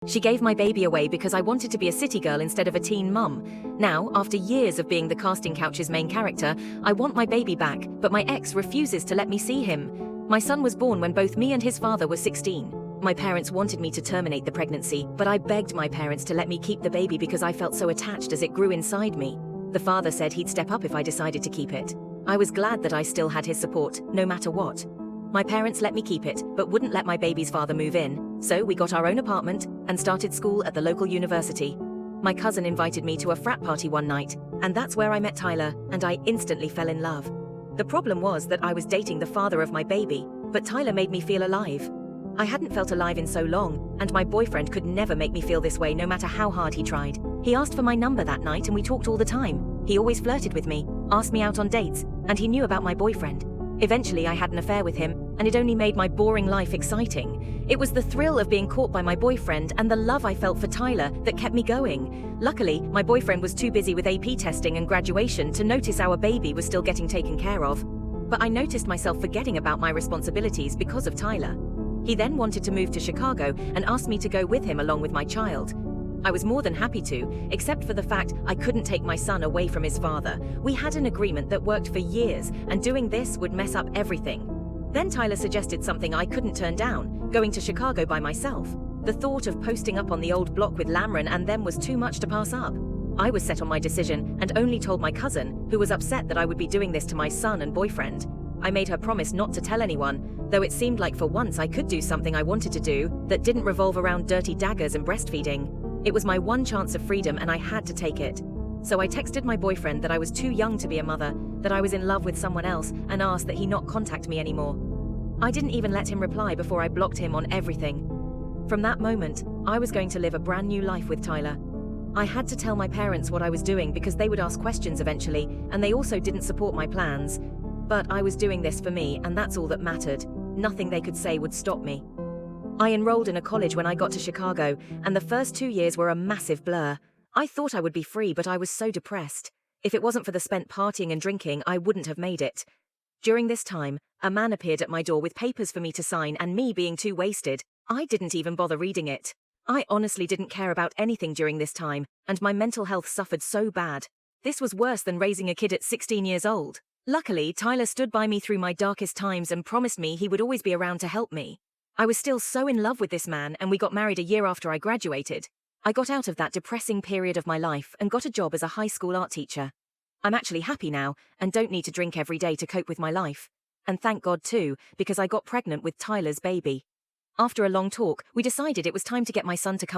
She gave my baby away because I wanted to be a city girl instead of a teen mum. Now, after years of being the casting couch's main character, I want my baby back, but my ex refuses to let me see him. My son was born when both me and his father were 16. My parents wanted me to terminate the pregnancy, but I begged my parents to let me keep the baby because I felt so attached as it grew inside me. The father said he'd step up if I decided to keep it. I was glad that I still had his support, no matter what. My parents let me keep it, but wouldn't let my baby's father move in, so we got our own apartment and started school at the local university. My cousin invited me to a frat party one night, and that's where I met Tyler, and I instantly fell in love. The problem was that I was dating the father of my baby, but Tyler made me feel alive. I hadn't felt alive in so long, and my boyfriend could never make me feel this way no matter how hard he tried. He asked for my number that night and we talked all the time. He always flirted with me, asked me out on dates, and he knew about my boyfriend. Eventually I had an affair with him, and it only made my boring life exciting. It was the thrill of being caught by my boyfriend and the love I felt for Tyler that kept me going. Luckily, my boyfriend was too busy with AP testing and graduation to notice our baby was still getting taken care of. But I noticed myself forgetting about my responsibilities because of Tyler. He then wanted to move to Chicago and asked me to go with him along with my child. I was more than happy to, except for the fact I couldn't take my son away from his father. We had an agreement that worked for years, and doing this would mess up everything. Then Tyler suggested something I couldn't turn down, going to Chicago by myself. The thought of posting up on the old block with Lamron and them was too much to pass up. I was set on my decision and only told my cousin, who was upset that I would be doing this to my son and boyfriend. I made her promise not to tell anyone, though it seemed like for once I could do something I wanted to do that didn't revolve around dirty daggers and breastfeeding. It was my one chance of freedom and I had to take it. So I texted my boyfriend that I was too young to be a mother, that I was in love with someone else, and asked that he not contact me anymore. I didn't even let him reply before I blocked him on everything. From that moment, I was going to live a brand new life with Tyler. I had to tell my parents what I was doing because they would ask questions eventually, and they also didn't support my plans. But I was doing this for me, and that's all that mattered. Nothing they could say would stop me. I enrolled in a college when I got to Chicago, and the first 2 years were a massive blur. I thought I would be free, but I was so depressed. If it wasn't for the spent partying and drinking, I wouldn't have made it. During this time, a man appeared at my door with papers for me to sign, and me being too wasted, I didn't even bother reading it. I honestly didn't care about anything during this time, and my mental health suffered so bad. This was worse than raising a kid at 16 years old. Luckily, Tyler stood by me through my darkest times and promised me he would always be around to help me. I was still so in love with this man, and we got married a year after I graduated. I got out of that depressing period of my life and got a job as a high school art teacher. I'm actually happy now and don't need to drink every day to cope with my life. And thank God too, because I got pregnant with Tyler's baby. After a long talk, we decided it was time to get my son to come